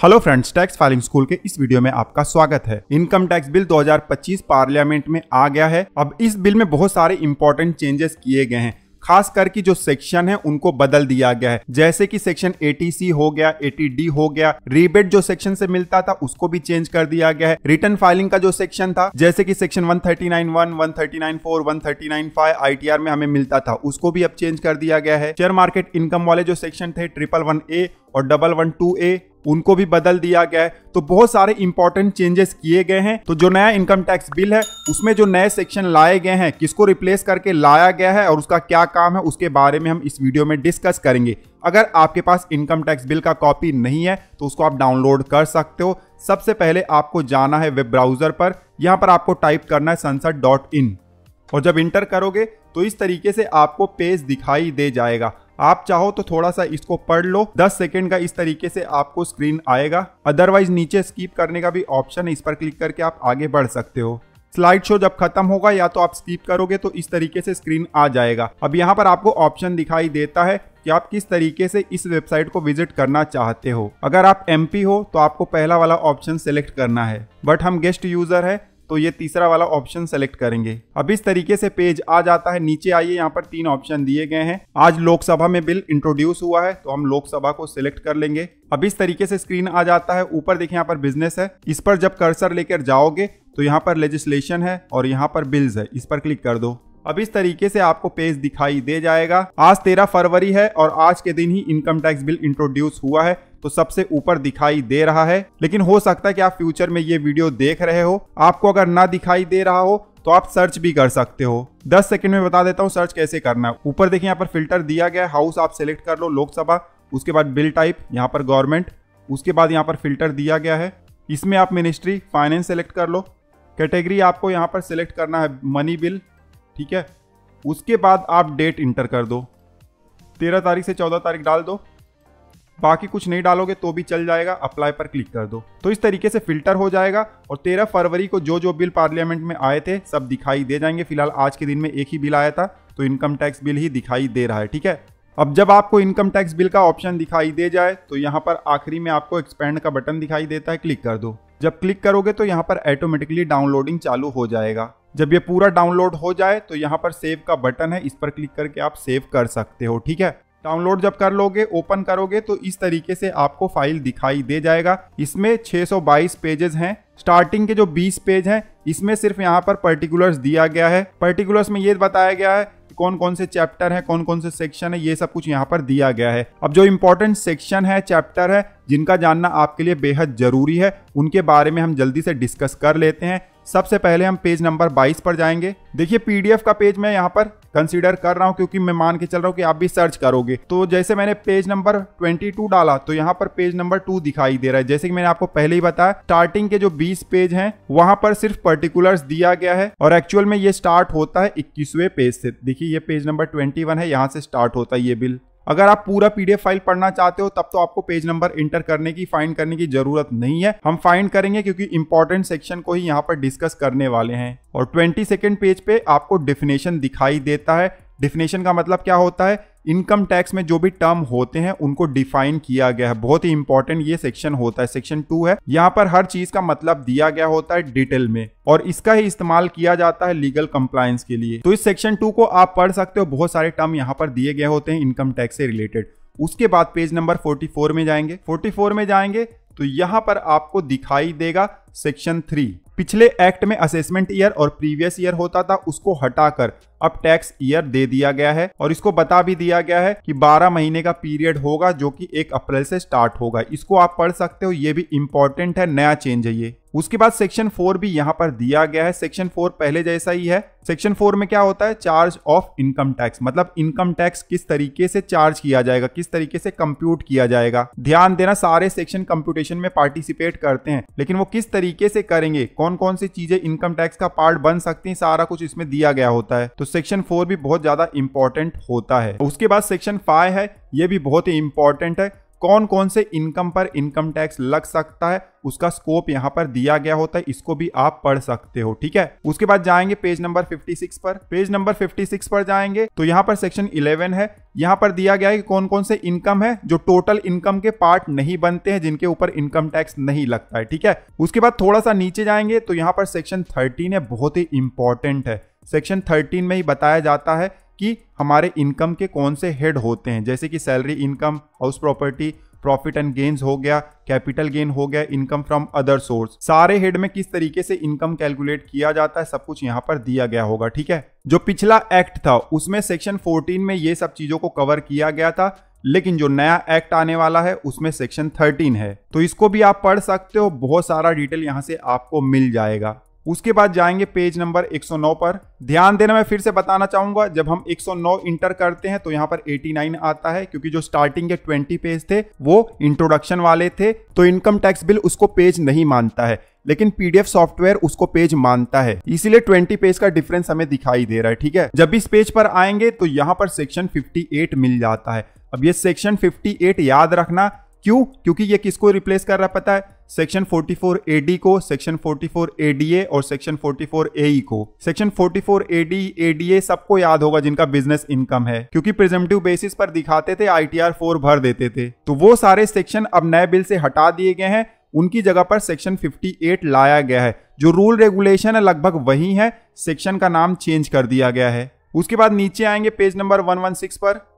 Hello friends, tax filing school के इस video में आपका स्वागत है। इनकम टैक्स बिल 2025 पार्लियामेंट में आ गया है। अब इस बिल में बहुत सारे इंपॉर्टेंट चेंजेस किए गए हैं। खास करके जो सेक्शन है उनको बदल दिया गया है, जैसे कि सेक्शन 80C हो गया, 80D हो गया। रिबेट जो सेक्शन से मिलता था उसको भी चेंज कर दिया गया है। रिटर्न फाइलिंग का जो सेक्शन था, जैसे कि सेक्शन 139(1), 139(4), 139(5) ITR में हमें मिलता था, उसको भी अब चेंज कर दिया गया है। शेयर मार्केट इनकम वाले जो सेक्शन थे 111A और 112A, उनको भी बदल दिया गया है। तो बहुत सारे इंपॉर्टेंट चेंजेस किए गए हैं। तो जो नया इनकम टैक्स बिल है उसमें जो नए सेक्शन लाए गए हैं, किसको रिप्लेस करके लाया गया है और उसका क्या काम है, उसके बारे में हम इस वीडियो में डिस्कस करेंगे। अगर आपके पास इनकम टैक्स बिल का कॉपी नहीं है तो उसको आप डाउनलोड कर सकते हो। सबसे पहले आपको जाना है वेब ब्राउजर पर। यहाँ पर आपको टाइप करना है संसद.in और जब इंटर करोगे तो इस तरीके से आपको पेज दिखाई दे जाएगा। आप चाहो तो थोड़ा सा इसको पढ़ लो, 10 सेकंड का इस तरीके से आपको स्क्रीन आएगा। अदरवाइज नीचे स्किप करने का भी ऑप्शन है, इस पर क्लिक करके आप आगे बढ़ सकते हो। स्लाइड शो जब खत्म होगा या तो आप स्किप करोगे तो इस तरीके से स्क्रीन आ जाएगा। अब यहाँ पर आपको ऑप्शन दिखाई देता है कि आप किस तरीके से इस वेबसाइट को विजिट करना चाहते हो। अगर आप MP हो तो आपको पहला वाला ऑप्शन सेलेक्ट करना है, बट हम गेस्ट यूजर है तो ये तीसरा वाला ऑप्शन सेलेक्ट करेंगे। अब इस तरीके से पेज आ जाता है। नीचे आइए, यहाँ पर 3 ऑप्शन दिए गए हैं। आज लोकसभा में बिल इंट्रोड्यूस हुआ है तो हम लोकसभा को सिलेक्ट कर लेंगे। अब इस तरीके से स्क्रीन आ जाता है। ऊपर देखिए यहाँ पर बिजनेस है, इस पर जब कर्सर लेकर जाओगे तो यहाँ पर लेजिस्लेशन है और यहाँ पर बिल्स है, इस पर क्लिक कर दो। अब इस तरीके से आपको पेज दिखाई दे जाएगा। आज 13 फरवरी है और आज के दिन ही इनकम टैक्स बिल इंट्रोड्यूस हुआ है तो सबसे ऊपर दिखाई दे रहा है। लेकिन हो सकता है कि आप फ्यूचर में ये वीडियो देख रहे हो, आपको अगर ना दिखाई दे रहा हो तो आप सर्च भी कर सकते हो। 10 सेकंड में बता देता हूँ सर्च कैसे करना है। ऊपर देखिए यहाँ पर फिल्टर दिया गया है, हाउस आप सिलेक्ट कर लो, लोकसभा, उसके बाद बिल टाइप यहाँ पर गवर्नमेंट, उसके बाद यहाँ पर फिल्टर दिया गया है, इसमें आप मिनिस्ट्री फाइनेंस सेलेक्ट कर लो। कैटेगरी आपको यहाँ पर सिलेक्ट करना है मनी बिल, ठीक है। उसके बाद आप डेट इंटर कर दो, 13 तारीख से 14 तारीख डाल दो। बाकी कुछ नहीं डालोगे तो भी चल जाएगा। अप्लाई पर क्लिक कर दो तो इस तरीके से फिल्टर हो जाएगा और 13 फरवरी को जो बिल पार्लियामेंट में आए थे सब दिखाई दे जाएंगे। फिलहाल आज के दिन में एक ही बिल आया था तो इनकम टैक्स बिल ही दिखाई दे रहा है, ठीक है। अब जब आपको इनकम टैक्स बिल का ऑप्शन दिखाई दे जाए तो यहाँ पर आखिरी में आपको एक्सपेंड का बटन दिखाई देता है, क्लिक कर दो। जब क्लिक करोगे तो यहाँ पर ऑटोमेटिकली डाउनलोडिंग चालू हो जाएगा। जब ये पूरा डाउनलोड हो जाए तो यहाँ पर सेव का बटन है, इस पर क्लिक करके आप सेव कर सकते हो, ठीक है। डाउनलोड जब कर लोगे, ओपन करोगे तो इस तरीके से आपको फाइल दिखाई दे जाएगा। इसमें 622 पेजेस हैं। स्टार्टिंग के जो 20 पेज हैं इसमें सिर्फ यहाँ पर पर्टिकुलर्स दिया गया है। पर्टिकुलर्स में ये बताया गया है कौन कौन से चैप्टर है, कौन कौन से सेक्शन है, ये सब कुछ यहाँ पर दिया गया है। अब जो इंपॉर्टेंट सेक्शन है, चैप्टर है, जिनका जानना आपके लिए बेहद जरूरी है, उनके बारे में हम जल्दी से डिस्कस कर लेते हैं। सबसे पहले हम पेज नंबर 22 पर जाएंगे। देखिए PDF का पेज मैं यहाँ पर कंसीडर कर रहा हूँ क्योंकि मैं मान के चल रहा हूँ कि आप भी सर्च करोगे। तो जैसे मैंने पेज नंबर 22 डाला तो यहाँ पर पेज नंबर 2 दिखाई दे रहा है। जैसे कि मैंने आपको पहले ही बताया, स्टार्टिंग के जो 20 पेज हैं वहां पर सिर्फ पर्टिकुलर्स दिया गया है और एक्चुअल में ये स्टार्ट होता है 21वें पेज से। देखिए ये पेज नंबर 21 है, यहाँ से स्टार्ट होता है ये बिल। अगर आप पूरा PDF फाइल पढ़ना चाहते हो तब तो आपको पेज नंबर इंटर करने की, फाइंड करने की जरूरत नहीं है। हम फाइंड करेंगे क्योंकि इंपॉर्टेंट सेक्शन को ही यहाँ पर डिस्कस करने वाले हैं। और 22nd पेज पे आपको डेफिनेशन दिखाई देता है। डेफिनेशन का मतलब क्या होता है, इनकम टैक्स में जो भी टर्म होते हैं उनको डिफाइन किया गया है। बहुत ही इंपॉर्टेंट ये सेक्शन होता है, सेक्शन 2 है। यहाँ पर हर चीज का मतलब दिया गया होता है डिटेल में और इसका ही इस्तेमाल किया जाता है लीगल कंप्लायंस के लिए। तो इस सेक्शन 2 को आप पढ़ सकते हो। बहुत सारे टर्म यहाँ पर दिए गए होते हैं इनकम टैक्स से रिलेटेड। उसके बाद पेज नंबर 44 में जाएंगे। 44 में जाएंगे तो यहाँ पर आपको दिखाई देगा सेक्शन 3। पिछले एक्ट में असेसमेंट ईयर और प्रीवियस ईयर होता था, उसको हटाकर अब टैक्स ईयर दे दिया गया है और इसको बता भी दिया गया है कि 12 महीने का पीरियड होगा जो कि 1 अप्रैल से स्टार्ट होगा। इसको आप पढ़ सकते हो, ये भी इंपॉर्टेंट है, नया चेंज है ये। उसके बाद सेक्शन 4 भी यहाँ पर दिया गया है। सेक्शन 4 पहले जैसा ही है। सेक्शन 4 में क्या होता है, चार्ज ऑफ इनकम टैक्स, मतलब इनकम टैक्स किस तरीके से चार्ज किया जाएगा, किस तरीके से कंप्यूट किया जाएगा। ध्यान देना, सारे सेक्शन कंप्यूटेशन में पार्टिसिपेट करते हैं, लेकिन वो किस तरीके से करेंगे, कौन कौन सी चीजें इनकम टैक्स का पार्ट बन सकती हैं, सारा कुछ इसमें दिया गया होता है। तो सेक्शन 4 भी बहुत ज्यादा इंपॉर्टेंट होता है। उसके बाद सेक्शन 5 है, ये भी बहुत ही इंपॉर्टेंट है। कौन कौन से इनकम पर इनकम टैक्स लग सकता है उसका स्कोप यहाँ पर दिया गया होता है, इसको भी आप पढ़ सकते हो। ठीक है, उसके बाद जाएंगे पेज नंबर 56 पर। पेज नंबर 56 पर जाएंगे तो यहाँ पर सेक्शन 11 है। यहाँ पर दिया गया है कि कौन कौन से इनकम है जो टोटल इनकम के पार्ट नहीं बनते हैं, जिनके ऊपर इनकम टैक्स नहीं लगता है। ठीक है, उसके बाद थोड़ा सा नीचे जाएंगे तो यहाँ पर सेक्शन 13 है, बहुत ही इंपॉर्टेंट है। सेक्शन 13 में ही बताया जाता है कि हमारे इनकम के कौन से हेड होते हैं, जैसे कि salary income, house property, profit and gains हो गया, कैपिटल गेन हो गया, इनकम फ्रॉम अदर सोर्स। सारे हेड में किस तरीके से इनकम कैलकुलेट किया जाता है सब कुछ यहाँ पर दिया गया होगा। ठीक है, जो पिछला एक्ट था उसमें सेक्शन 14 में ये सब चीजों को कवर किया गया था, लेकिन जो नया एक्ट आने वाला है उसमें सेक्शन 13 है, तो इसको भी आप पढ़ सकते हो। बहुत सारा डिटेल यहाँ से आपको मिल जाएगा। उसके बाद जाएंगे पेज नंबर 109 पर। ध्यान देना, मैं फिर से बताना चाहूंगा, जब हम 109 इंटर करते हैं तो यहाँ पर 89 आता है, क्योंकि जो स्टार्टिंग के 20 पेज थे वो इंट्रोडक्शन वाले थे, तो इनकम टैक्स बिल उसको पेज नहीं मानता है, लेकिन पीडीएफ सॉफ्टवेयर उसको पेज मानता है, इसीलिए 20 पेज का डिफरेंस हमें दिखाई दे रहा है। ठीक है, जब इस पेज पर आएंगे तो यहाँ पर सेक्शन 58 मिल जाता है। अब ये सेक्शन 58 याद रखना, क्यों? क्योंकि ये किसको रिप्लेस कर रहा है पता है? सेक्शन 44 AD को, सेक्शन 44 ADA और सेक्शन 44 AE को। सेक्शन 44 AD ADA सबको याद होगा जिनका बिजनेस इनकम है, क्योंकि प्रिजम्पटिव बेसिस पर दिखाते थे, ITR 4 भर देते थे। तो वो सारे सेक्शन अब नए बिल से हटा दिए गए हैं, उनकी जगह पर सेक्शन 58 लाया गया है। जो रूल रेगुलेशन है लगभग वही है, सेक्शन का नाम चेंज कर दिया गया है। उसके बाद नीचे आएंगे पेज नंबर 116 पर।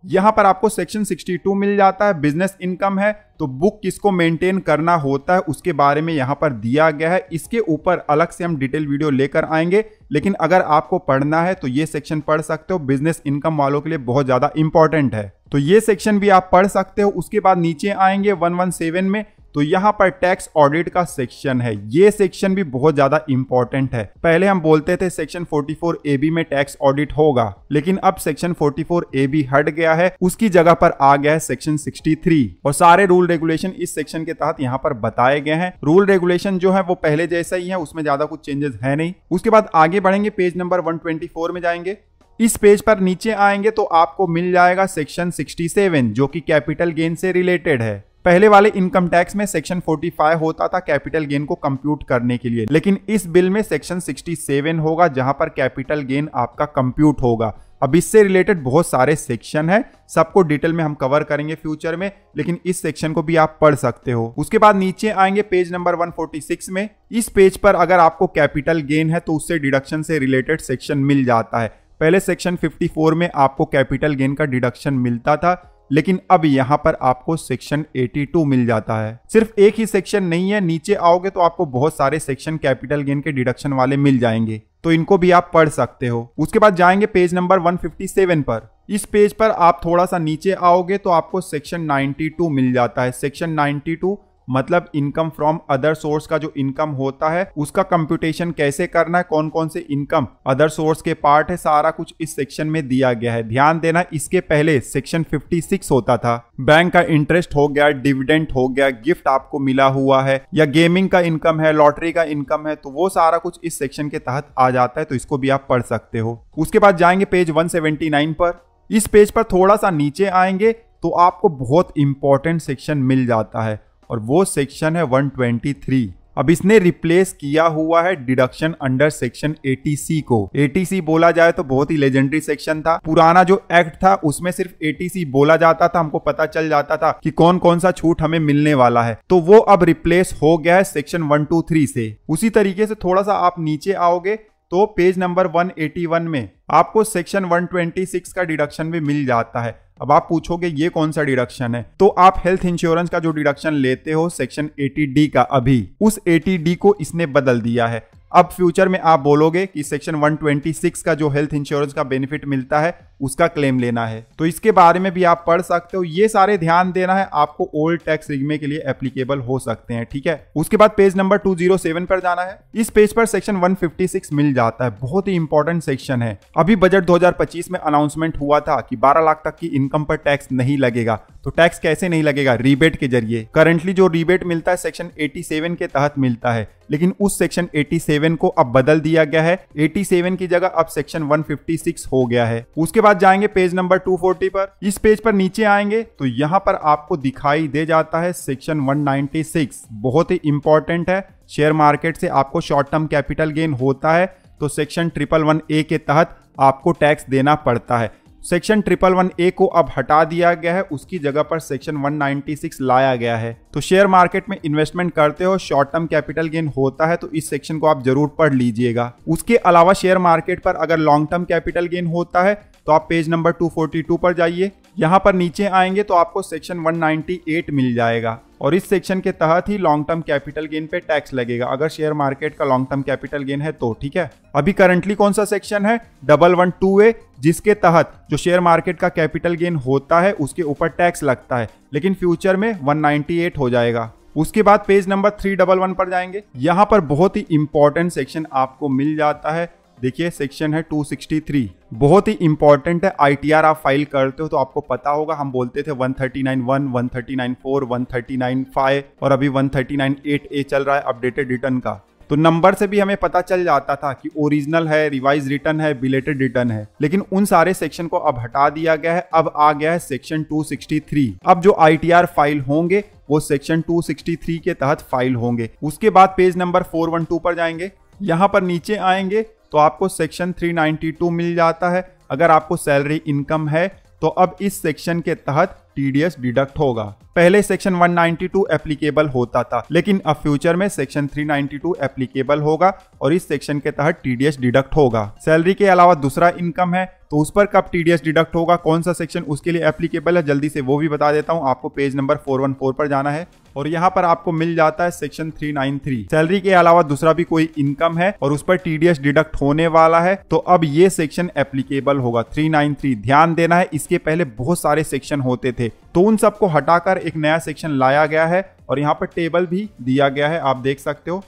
यहां पर आपको सेक्शन 62 मिल जाता है। बिजनेस इनकम है तो बुक किसको मेंटेन करना होता है उसके बारे में यहां पर दिया गया है। इसके ऊपर अलग से हम डिटेल वीडियो लेकर आएंगे, लेकिन अगर आपको पढ़ना है तो ये सेक्शन पढ़ सकते हो। बिजनेस इनकम वालों के लिए बहुत ज्यादा इंपॉर्टेंट है, तो ये सेक्शन भी आप पढ़ सकते हो। उसके बाद नीचे आएंगे 117 में, तो यहाँ पर टैक्स ऑडिट का सेक्शन है। ये सेक्शन भी बहुत ज्यादा इंपॉर्टेंट है। पहले हम बोलते थे सेक्शन 44 AB में टैक्स ऑडिट होगा, लेकिन अब सेक्शन 44 AB हट गया है, उसकी जगह पर आ गया है सेक्शन 63, और सारे रूल रेगुलेशन इस सेक्शन के तहत यहाँ पर बताए गए हैं। रूल रेगुलेशन जो है वो पहले जैसा ही है, उसमें ज्यादा कुछ चेंजेस है नहीं। उसके बाद आगे बढ़ेंगे, पेज नंबर 124 में जाएंगे। इस पेज पर नीचे आएंगे तो आपको मिल जाएगा सेक्शन 67 जो कि कैपिटल गेन से रिलेटेड है। पहले वाले इनकम टैक्स में सेक्शन 45 होता था कैपिटल गेन को कंप्यूट करने के लिए, लेकिन इस बिल में सेक्शन 67 होगा जहां पर कैपिटल गेन आपका कंप्यूट होगा। अब इससे रिलेटेड बहुत सारे सेक्शन है, सबको डिटेल में हम कवर करेंगे फ्यूचर में, लेकिन इस सेक्शन को भी आप पढ़ सकते हो। उसके बाद नीचे आएंगे पेज नंबर 146 में। इस पेज पर अगर आपको कैपिटल गेन है तो उससे डिडक्शन से रिलेटेड सेक्शन मिल जाता है। पहले सेक्शन 54 में आपको कैपिटल गेन का डिडक्शन मिलता था, लेकिन अब यहां पर आपको सेक्शन 82 मिल जाता है। सिर्फ एक ही सेक्शन नहीं है, नीचे आओगे तो आपको बहुत सारे सेक्शन कैपिटल गेन के डिडक्शन वाले मिल जाएंगे, तो इनको भी आप पढ़ सकते हो। उसके बाद जाएंगे पेज नंबर 157 पर। इस पेज पर आप थोड़ा सा नीचे आओगे तो आपको सेक्शन 92 मिल जाता है। सेक्शन 92 मतलब इनकम फ्रॉम अदर सोर्स का जो इनकम होता है उसका कंप्यूटेशन कैसे करना है, कौन कौन से इनकम अदर सोर्स के पार्ट है, सारा कुछ इस सेक्शन में दिया गया है। ध्यान देना, इसके पहले सेक्शन 56 होता था। बैंक का इंटरेस्ट हो गया, डिविडेंड हो गया, गिफ्ट आपको मिला हुआ है, या गेमिंग का इनकम है, लॉटरी का इनकम है, तो वो सारा कुछ इस सेक्शन के तहत आ जाता है, तो इसको भी आप पढ़ सकते हो। उसके बाद जाएंगे पेज 179 पर। इस पेज पर थोड़ा सा नीचे आएंगे तो आपको बहुत इंपॉर्टेंट सेक्शन मिल जाता है, और वो सेक्शन है 123। अब इसने रिप्लेस किया हुआ है डिडक्शन अंडर सेक्शन 80C को। 80C बोला जाए तो बहुत ही लेजेंडरी सेक्शन था। पुराना जो एक्ट था उसमें सिर्फ 80C बोला जाता था, हमको पता चल जाता था कि कौन कौन सा छूट हमें मिलने वाला है, तो वो अब रिप्लेस हो गया है सेक्शन 123 से। उसी तरीके से थोड़ा सा आप नीचे आओगे तो पेज नंबर 181 में आपको सेक्शन 126 का डिडक्शन भी मिल जाता है। अब आप पूछोगे ये कौन सा डिडक्शन है, तो आप हेल्थ इंश्योरेंस का जो डिडक्शन लेते हो सेक्शन 80D का, अभी उस 80D को इसने बदल दिया है। अब फ्यूचर में आप बोलोगे कि सेक्शन 126 का जो हेल्थ इंश्योरेंस का बेनिफिट मिलता है उसका क्लेम लेना है, तो इसके बारे में भी आप पढ़ सकते हो। ये सारे ध्यान देना है आपको, ओल्ड टैक्स रिगमे के लिए एप्लीकेबल हो सकते हैं। ठीक है, उसके बाद पेज नंबर 207 पर जाना है। इस पेज पर सेक्शन 156 मिल जाता है, बहुत ही इंपॉर्टेंट सेक्शन है। अभी बजट 2025 में अनाउंसमेंट हुआ था कि 12 लाख तक की इनकम पर टैक्स नहीं लगेगा, तो टैक्स कैसे नहीं लगेगा? रीबेट के जरिए। करंटली जो रीबेट मिलता है सेक्शन 87 के तहत मिलता है, लेकिन उस सेक्शन 87 को अब बदल दिया गया है। 87 की जगह अब सेक्शन 156 हो गया है। उसके बाद जाएंगे पेज नंबर 240 पर। इस पेज पर नीचे आएंगे तो यहाँ पर आपको दिखाई दे जाता है सेक्शन 196, बहुत ही इंपॉर्टेंट है। शेयर मार्केट से आपको शॉर्ट टर्म कैपिटल गेन होता है तो सेक्शन 111A के तहत आपको टैक्स देना पड़ता है। सेक्शन 111A को अब हटा दिया गया है, उसकी जगह पर सेक्शन 196 लाया गया है। तो शेयर मार्केट में इन्वेस्टमेंट करते हो, शॉर्ट टर्म कैपिटल गेन होता है तो इस सेक्शन को आप जरूर पढ़ लीजिएगा। उसके अलावा शेयर मार्केट पर अगर लॉन्ग टर्म कैपिटल गेन होता है तो आप पेज नंबर 242 पर जाइए। यहाँ पर नीचे आएंगे तो आपको सेक्शन 198 मिल जाएगा और इस सेक्शन के तहत ही लॉन्ग टर्म कैपिटल गेन पे टैक्स लगेगा, अगर शेयर मार्केट का लॉन्ग टर्म कैपिटल गेन है तो। ठीक है, अभी करंटली कौन सा सेक्शन है? 112A, जिसके तहत जो शेयर मार्केट का कैपिटल गेन होता है उसके ऊपर टैक्स लगता है, लेकिन फ्यूचर में 198 हो जाएगा। उसके बाद पेज नंबर 311 पर जाएंगे। यहाँ पर बहुत ही इंपॉर्टेंट सेक्शन आपको मिल जाता है। देखिए सेक्शन है 263, बहुत ही इंपॉर्टेंट है। ITR आप फाइल करते हो तो आपको पता होगा, हम बोलते थे 139(1), 139(4), 139(5) और अभी 139(8A चल रहा है अपडेटेड रिटर्न का। तो नंबर से भी हमें पता चल जाता था कि ओरिजिनल है, रिवाइज रिटर्न है, बिलेटेड रिटर्न है, लेकिन उन सारे सेक्शन को अब हटा दिया गया है। अब आ गया है सेक्शन 263। अब जो ITR फाइल होंगे वो सेक्शन 263 के तहत फाइल होंगे। उसके बाद पेज नंबर 412 पर जाएंगे। यहाँ पर नीचे आएंगे तो आपको सेक्शन 392 मिल जाता है। अगर आपको सैलरी इनकम है तो अब इस सेक्शन के तहत TDS डिडक्ट होगा। पहले सेक्शन 192 एप्लीकेबल होता था, लेकिन अब फ्यूचर में सेक्शन 392 एप्लीकेबल होगा और इस सेक्शन के तहत TDS डिडक्ट होगा। सैलरी के अलावा दूसरा इनकम है तो उस पर कब TDS डिडक्ट होगा, कौन सा सेक्शन उसके लिए एप्लीकेबल है, जल्दी से वो भी बता देता हूं। आपको पेज नंबर 414 पर जाना है और यहाँ पर आपको मिल जाता है सेक्शन 393। सैलरी के अलावा दूसरा भी कोई इनकम है और उस पर TDS डिडक्ट होने वाला है तो अब ये सेक्शन एप्लीकेबल होगा 393। ध्यान देना है, इसके पहले बहुत सारे सेक्शन होते थे तो उन सबको हटाकर एक नया सेक्शन लाया गया है और यहाँ पर टेबल भी दिया गया है, आप देख सकते हो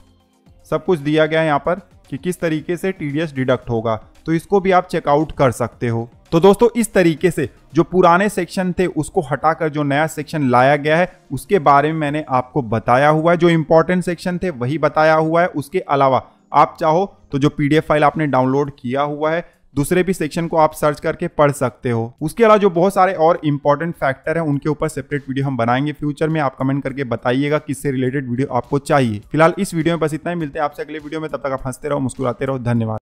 सब कुछ दिया गया है यहाँ पर कि किस तरीके से TDS डिडक्ट होगा, तो इसको भी आप चेकआउट कर सकते हो। तो दोस्तों इस तरीके से जो पुराने सेक्शन थे उसको हटाकर जो नया सेक्शन लाया गया है उसके बारे में मैंने आपको बताया हुआ है। जो इंपॉर्टेंट सेक्शन थे वही बताया हुआ है। उसके अलावा आप चाहो तो जो PDF फाइल आपने डाउनलोड किया हुआ है दूसरे भी सेक्शन को आप सर्च करके पढ़ सकते हो। उसके अलावा जो बहुत सारे और इंपॉर्टेंट फैक्टर हैं उनके ऊपर सेपरेट वीडियो हम बनाएंगे फ्यूचर में। आप कमेंट करके बताइएगा किससे रिलेटेड वीडियो आपको चाहिए। फिलहाल इस वीडियो में बस इतना ही, मिलते हैं आपसे अगले वीडियो में। तब तक आप हंसते रहो, मुस्कुराते रहो। धन्यवाद।